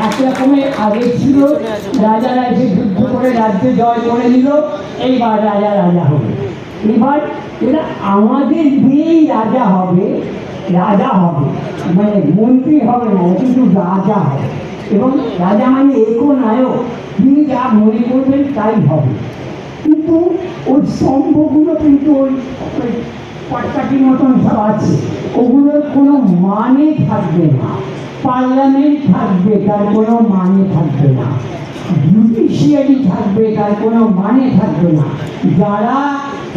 এক রকমের আগে ছিল রাজারা এসে যুদ্ধ করে রাজ্য জয় করে নিল, এইবার রাজা রাজা হবে। এবার এরা আমাদের দিয়েই রাজা হবে, রাজা হবে মানে মন্ত্রী হবে না, কিন্তু রাজা হবে। এবং রাজা মানে একনায়ক, তিনি যা মনে করবেন তাই হবে। কিন্তু ওই স্তম্ভগুলো কিন্তু ওই পাটকাঠির মতন সব আছে, ওগুলোর কোনো মানে থাকবে না। পার্লামেন্ট থাকবে, তার কোনো মানে থাকবে না। জুডিশিয়ারি থাকবে, তার কোনো মানে থাকবে না। যারা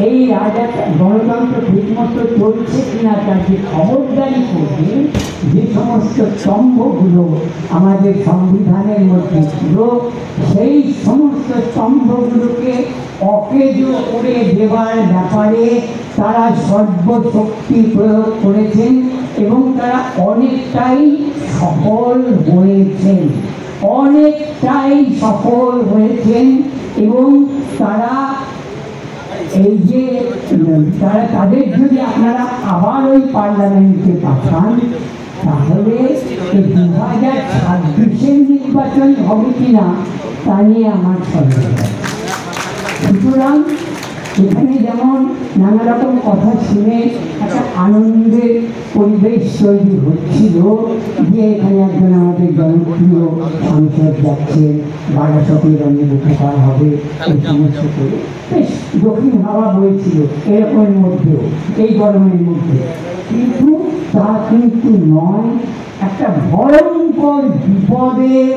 এই রাজা গণতন্ত্র ঠিকমতো চলছে কিনা তাকে খবরদারি করবে, যে সমস্ত স্তম্ভগুলো আমাদের সংবিধানের মধ্যে ছিল, সেই সমস্ত স্তম্ভগুলোকে অকেজো করে দেওয়ার ব্যাপারে তারা সর্বশক্তি প্রয়োগ করেছেন এবং তারা অনেকটাই সফল হয়েছেন, অনেকটাই সফল হয়েছেন। এবং তারা এই যে তারা তাদের যদি আপনারা আবার ওই পার্লামেন্টে পাঠান, তাহলে 2026-এর নির্বাচন হবে কিনা তা নিয়ে আমার সন্দেহ। সুতরাং এখানে যেমন নানা রকম কথা শুনে একটা আনন্দের পরিবেশ তৈরি হচ্ছিল, যে এখানে একজন আমাদের জনপ্রিয় সাংসদ যাচ্ছেন, বারাসতের অনেক উপকার হবে, এই সমস্ত করে বেশ দক্ষিণ হাওয়া বইছিল এরকমের মধ্যেও, এই গরমের মধ্যে। কিন্তু তা কিন্তু নয়, একটা ভয়ঙ্কর বিপদের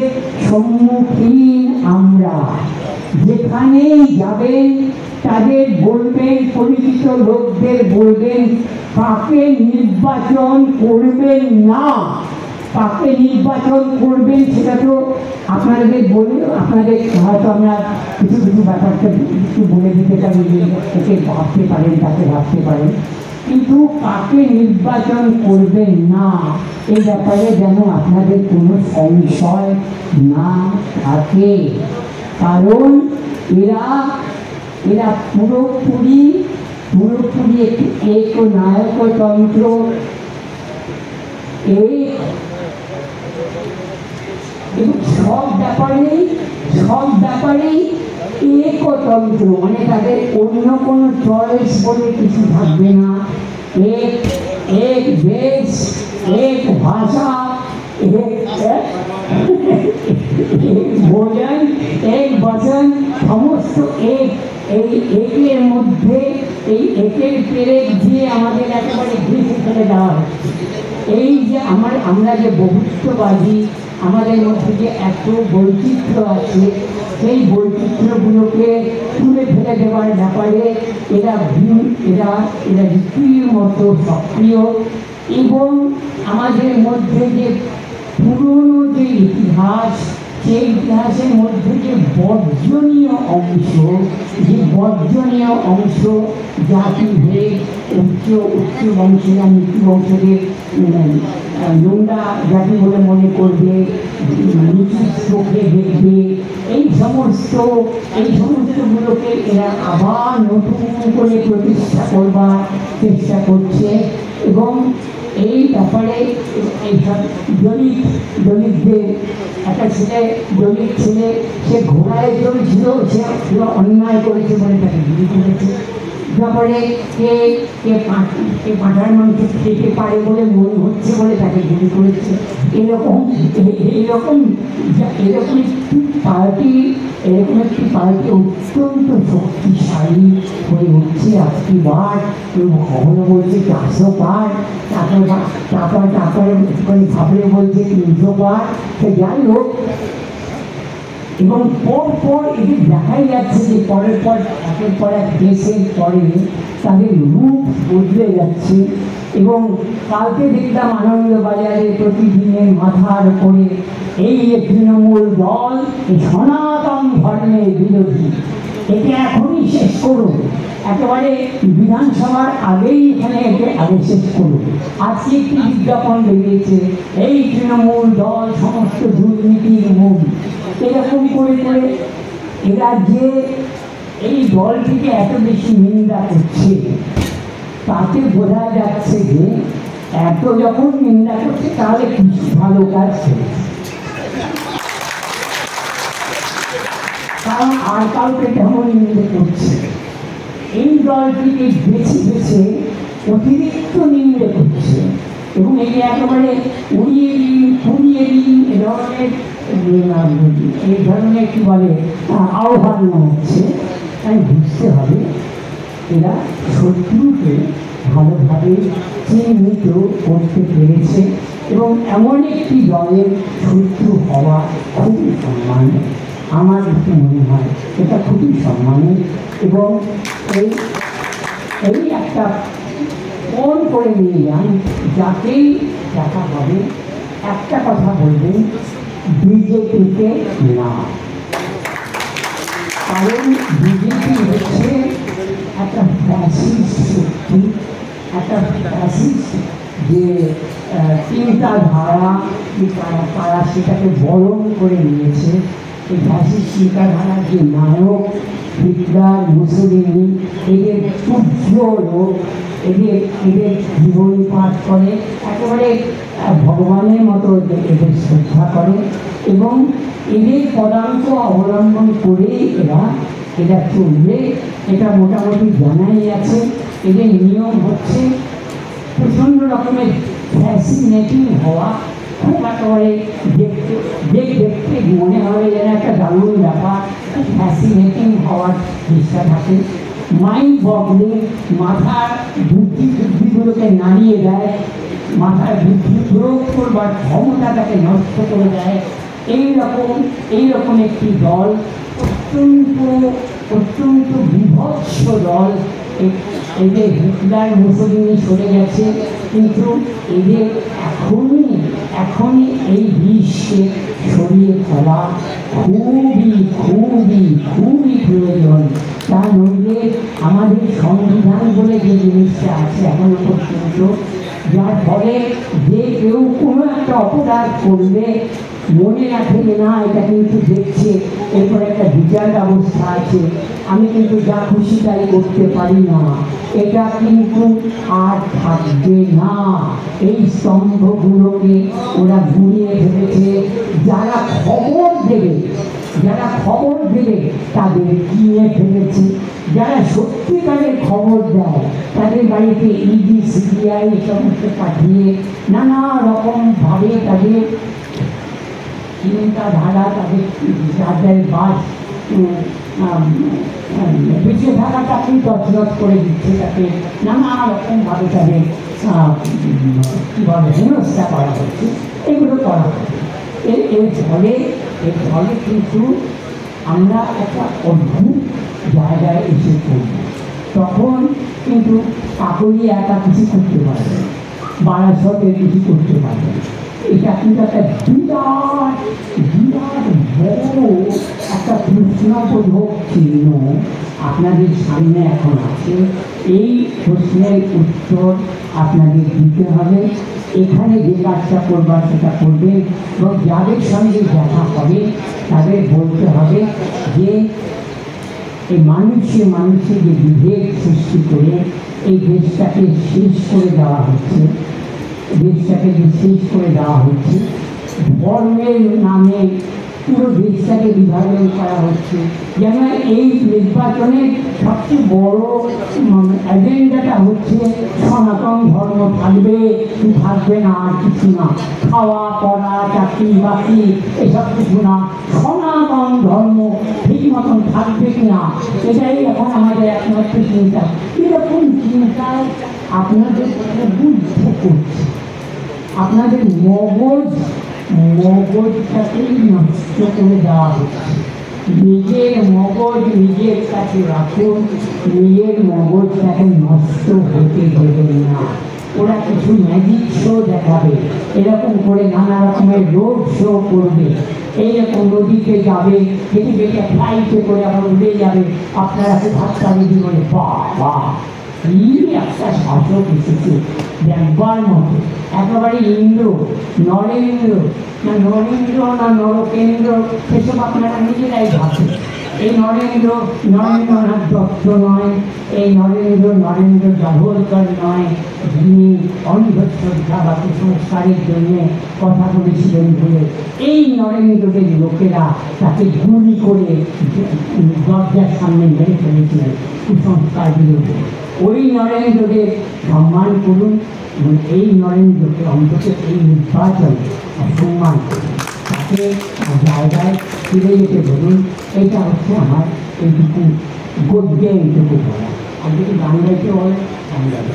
সম্মুখীন আমরা। যেখানেই যাবেন তাদের বলবেন, পরিচিত লোকদের বলবেন, কাকে নির্বাচন করবেন না, কাকে নির্বাচন করবেন সেটা তো আপনাদের বলে, আপনাদের হয়তো আমরা কিছু কিছু ব্যাপারটা একটু বলে দিতে পারি, যে একে ভাবতে পারেন, তাকে ভাবতে পারেন, কিন্তু কাকে নির্বাচন করবেন না এই ব্যাপারে যেন আপনাদের কোনো সংশয় না থাকে। কারণ এরা এরা পুরোপুরি একটি একনায়কতন্ত্র, এই সব ব্যাপারেই একতন্ত্র, মানে তাদের অন্য কোনো চয়েস বলে কিছু থাকবে না। এক দেশ, এক ভাষা, এক ভোজন, এক বচন, সমস্ত এক। এই একের মধ্যে এই একের পেরেক দিয়ে আমাদের একেবারে ঘুষে ফেলে দেওয়া হচ্ছে। এই যে আমরা যে বহুত্ববাদী, আমাদের মধ্যে যে এত বৈচিত্র্য আছে, সেই বৈচিত্র্যগুলোকে তুলে ফেলে দেওয়ার ব্যাপারে এরা রীতির মতো সক্রিয়। এবং আমাদের মধ্যে যে পুরনো যে ইতিহাস, সেই ইতিহাসের মধ্যে যে বর্জনীয় অংশ, জাতিভেদ, উচ্চ বংশীয় নিচু বংশদের নোংরা জাতি বলে মনে করবে, নিচু চোখে দেখবে, এই সমস্তগুলোকে এরা আবার নতুন করে প্রতিষ্ঠা করবার চেষ্টা করছে। এবং এই ব্যাপারে এইসব দলিতদের একটা দলিত ছেলে, সে ঘোড়ায় চলছিল, সে অন্যায় করেছে বলে তাকে গুলি করেছে। ব্যাপারে কে পাঁঠার মাংস খেতে পারে বলে মনে হচ্ছে বলে তাকে গুলি করেছে। এরকম একটি পার্টি অত্যন্ত শক্তিশালী হয়ে উঠছে আজকে বার। কখনো বলছে 400 পার, তারপরে ভাবলে বলছে 300 পার, সে যাই হোক। এবং পর এটি দেখাই যাচ্ছে যে পরের পর একের পর এক দেশের পরে তাদের রূপ বদলে যাচ্ছে। এবং কালকে দেখলাম আনন্দবাজারে প্রতিদিনের মাথার উপরে এই তৃণমূল দল সনাতন ধর্মের বিরোধী, একে এখনই শেষ করুন, একেবারে বিধানসভার আগেই এখানে একে আগে শেষ করুন। আজকে একটি বিজ্ঞাপন বেরিয়েছে, এই তৃণমূল দল সমস্ত দুর্নীতির মূল। এরকম করে এরা যে এই দলটিকে এত বেশি নিন্দা করছে, তাতে বোঝা যাচ্ছে যে এত যখন নিন্দা করছে তাহলে কিছু ভালো কাজ করেছে। কারণ আর কাউকে তেমন নিন্দে করছে। এই দলটিকে বেছে বেছে অতিরিক্ত নিন্দে করছে এবং এই একেবারে উড়িয়ে দিন ফুরিয়ে দিন এই ধরনের কি বলে আহ্বান হচ্ছে। তাই বুঝতে হবে এরা শত্রুকে ভালোভাবে চিহ্নিত করতে পেরেছে এবং এমন একটি দলের শত্রু হওয়া খুবই সম্মানের। আমার মনে হয় এটা খুবই সম্মানের। এবং এই একটা ফোন করে নিয়ে যান, যাকেই দেখা হবে একটা কথা বলবেন, বিজেপিকে না। কারণ বিজেপি হচ্ছে একটা ফ্যাসিস্ট শক্তি, একটা ফ্যাসিস্ট যে চিন্তাধারা তারা সেটাকে বরণ করে নিয়েছে। এই ফ্যাসিস্ট চিন্তাধারার যে নায়ক হিটলার, মুসোলিনি, এদের পূজ্য লোক, এদের জীবনী পাঠ করে, একেবারে ভগবানের মতো এদের শ্রদ্ধা করে এবং এদের পদাঙ্ক অবলম্বন করেই এরা চলবে। এটা মোটামুটি জানাই আছে। এদের নিয়ম হচ্ছে প্রচণ্ড রকমের ফ্যাসিনেটিং হওয়া, খুব একেবারে দেখতে মনে হবে যেন একটা দারুণ ব্যাপার, ফ্যাসিনেটিং হওয়ার চেষ্টা থাকে। মাইন্ড বদলে মাথার বুদ্ধিগুলোকে নাড়িয়ে দেয়, মাথার বুদ্ধি প্রয়োগ করবার ক্ষমতাটাকে নষ্ট করে দেয়। এইরকম একটি দল, অত্যন্ত বিভৎস দল। এদের হিটলার মুসোলিনি সরে গেছে, কিন্তু এদের এখনই এই বিষকে সরিয়ে ফেলা খুবই প্রয়োজন। তা নইলে আমাদের সংবিধান বলে যে জিনিসটা আছে এখনো পর্যন্ত, যার ফলে যে কেউ কোনো একটা অপরাধ করলে মনে রাখে যে না এটা কিন্তু দেখছে, এরপর একটা বিচার ব্যবস্থা আছে, আমি কিন্তু যা খুশি তাই করতে পারি না, এটা কিন্তু আর থাকবে না। এই স্তম্ভগুলোকে ওরা গুঁড়িয়ে ফেলেছে। যারা খবর দেবে তাদের কিনে ফেলেছে। যারা সত্যিকারের খবর দেয় তাদের বাড়িতে ইডি, সিবিআই সমস্ত পাঠিয়ে নানা রকমভাবে তাদের চিন্তাধারা, তাদের বাস পিছিয়ে থাকাটাকেই তছরছ করে দিচ্ছে, তাকে নানা রকমভাবে তাদের কী বলে হেনস্থা করা হচ্ছে। এগুলো করা হচ্ছে। এর ফলে কিন্তু আমরা একটা অদ্ভুত জায়গায় এসে পড়ব। তখন কিন্তু কাকলি একা কিছু করতে পারবে, বারাসতে কিছু করতে পারবে। এটা কিন্তু একটা বিরাট বড় একটা প্রশ্নবোধক চিহ্ন আপনাদের সামনে এখন আছে। এই প্রশ্নের উত্তর আপনাদের দিতে হবে। এখানে যে কাজটা করবার সেটা করবেন এবং যাদের সঙ্গে দেখা হবে তাদের বলতে হবে যে এই মানুষে যে বিভেদ সৃষ্টি করে এই দেশটাকে শেষ করে দেওয়া হচ্ছে, ধর্মের নামে পুরো দেশটাকে বিভাজন করা হচ্ছে। যেন এই নির্বাচনের সবচেয়ে বড় এজেন্ডাটা হচ্ছে সনাতন ধর্ম থাকবে না, আর কিছু না, খাওয়া পড়া চাকরি বাকরি এসব কিছু না, সনাতন ধর্ম ঠিক মতন থাকবে কিনা এটাই এখন আমাদের একমাত্র চিন্তা। এরকম চিন্তায় আপনাদের বুঝতে করছে, আপনাদের মগজটাকেই নষ্ট করে দেওয়া হচ্ছে। নিজের মগজ নিজের কাছে রাখুন, নিজের মগজটাকে নষ্ট হতে দেবেন না। ওরা কিছু ম্যাজিক শো দেখাবে, এরকম করে নানা রকমের রোড শো করবে, এইরকম নদীতে যাবে, হেঁটে ফ্লাইটে করে আবার উড়ে যাবে, আপনারা খুব হাততালি দিয়ে বলে বাহ কি একটা শাসক এসেছে দেখবার মতো, একেবারে নরেন্দ্র না নরকেন্দ্র সেসব আপনারা নিজেরাই ভাবছেন। এই নরেন্দ্রনাথ দত্ত নয়, এই নরেন্দ্র দাভোলকর নয়, যিনি অন্ধশ্রদ্ধা বা কুসংস্কারের জন্য কথা বলেছিলেন বলে এই নরেন্দ্রের লোকেরা তাকে গুলি করে দরজার সামনে মেরে ফেলেছিলেন কুসংস্কার বিরোধী। ওই নরেন্দ্রকে সম্মান করুন এবং এই নরেন্দ্রকে অন্তত এই নির্বাচন সম্মান করুন, তাকে জায়গায় ফিরে যেতে বলুন। এইটা হচ্ছে আমার এইটুকু গদ্যে এইটুকু বলা। আর যদি গান গাইতে বলে গান গাইতে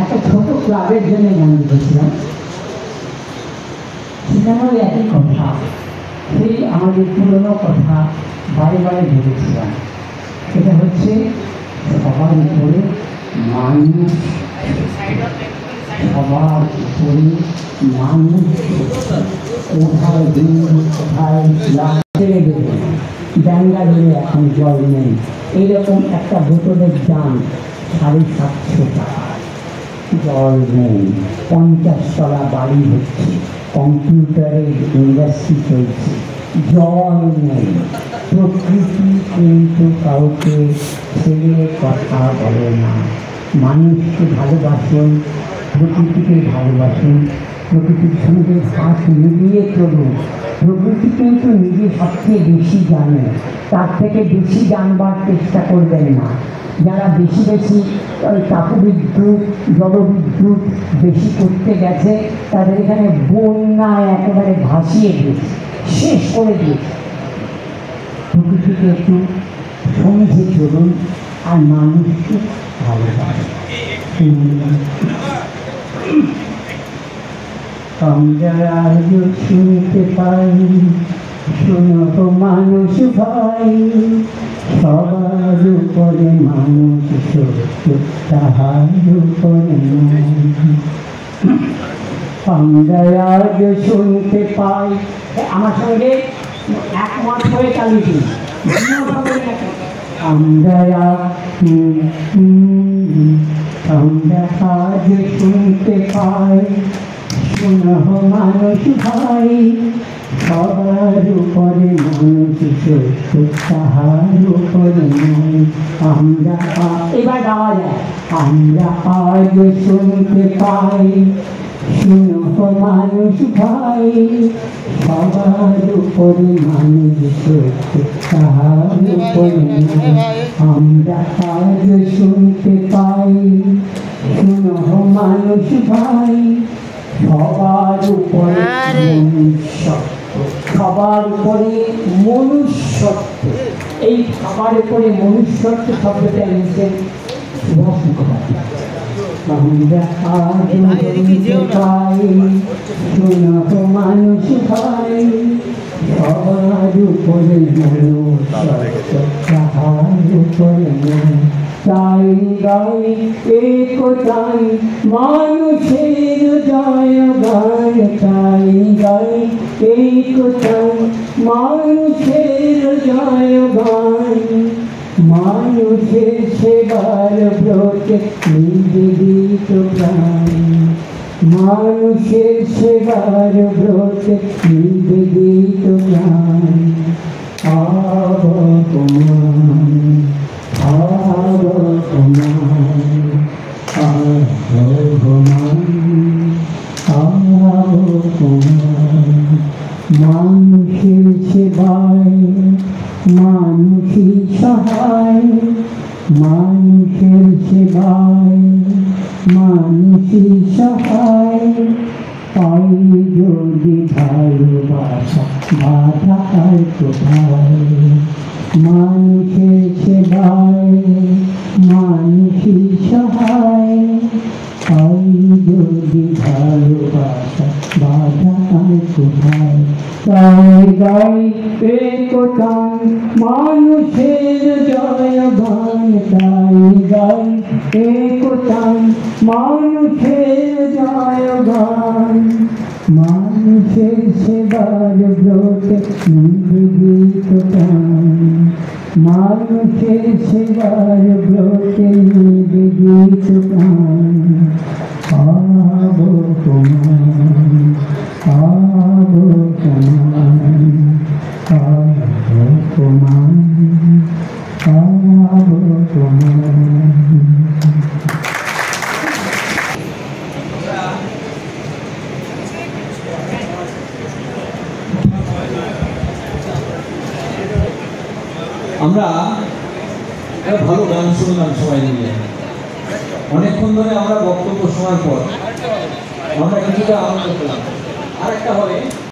একটা ছোট ক্লাবের জন্য গান লিখেছিলাম, সেখানেও একই কথা, সেই আমাদের পুরনো কথা বারে বারে ভেবেছিলাম। সেটা হচ্ছে সবার উপরে মানুষ, সবার উপরে মানুষ, কোথায় দিন কোথায় ছেড়ে দেবে। ব্যাঙ্গালোরে এখন জল নেই, এইরকম একটা বোতলের দাম 750 টাকা। জল নেই, 50 তলা বাড়ি হচ্ছে, কম্পিউটারের ইন্ডাস্ট্রি চলছে, জল নেই। প্রকৃতি কিন্তু কাউকে ছেড়ে কথা বলে না। মানুষকে ভালোবাসুন, প্রকৃতিকে ভালোবাসুন, প্রকৃতির সঙ্গে হাত মিলিয়ে চলুন। প্রকৃতি কিন্তু নিজে সবচেয়ে বেশি জানে, তার থেকে বেশি জানবার চেষ্টা করবেন না। যারা বেশি বেশি তাপবিদ্যুৎ, জলবিদ্যুৎ বেশি করতে গেছে, তাদের এখানে বন্যায় একেবারে ভাসিয়ে দিয়েছে, শেষ করে দিয়েছে। প্রকৃতিকে একটু সমঝে চলুন আর মানুষকে ভালোবাসুন। আমরা আজ শুনতে পাই, শোনো তো মানুষ ভাই, সবার উপরে মানুষ সত্য, তাহার উপরে আমরা আজ শুনতে পাই। আমার সঙ্গে একমত হয়ে চালিয়েছি। আমরা আজ শুনতে পাই, শোনো মানুষ ভাই, সবার উপরে মানুষ সত্য, তাহার উপরে আমরা। এবার গাওয়া যায়। আমরা আজ শুনতে পাই, শোনো মানুষ ভাই, সবার উপরে মানুষ সত্য, তাহার উপরে। আমরা আজ শুনতে পাই, শোনো মানুষ ভাই, সবার উপরে মনুষ্যত্ব, সবার উপরে মনুষ্যত্ব। এই সবার উপরে মনুষ্যত্ব শব্দটা এনেছেন সুভাষ মুখোপাধ্যায়। আমরা আজ শুনতে পাই, শোনো মানুষ ভাই, সবার উপরে মনুষ্যত্ব, তাহার উপরে। তাই গাই এই কোথায় মানুষের জয় গান, তাই গাই এই কোথায় মানুষের জয় গান। মানুষের সেবার ব্রতে নিবেদিত প্রাণ, মানুষের সেবার ব্রতে নিবেদিত প্রাণ। অবমান মানুষের সেবায় মানুষই সহায়, মানুষের সেবায় মানুষই সহায়। পাই যদি ভালোবাসা বাধা আর কোথায়, মানুষের সেবায় মানুষই সহায়। পাই যদি ভালোবাসা বাধা আর কোথায়। তাই গাই এই কোথায় মানুষের জয় গান, তাই গাই এই কোথায় মানুষের জয় গান। মানুষের সেবার ব্রতে নিবেদিত প্রাণ, মানুষের সেবার ব্রতে নিবেদিত প্রাণ। আমরা একটা ভালো গান শুনলাম সবাই মিলে। অনেকক্ষণ ধরে আমরা বক্তব্য শোনার পর আমরা কিছুটা আনন্দ পেলাম। আর একটা হবে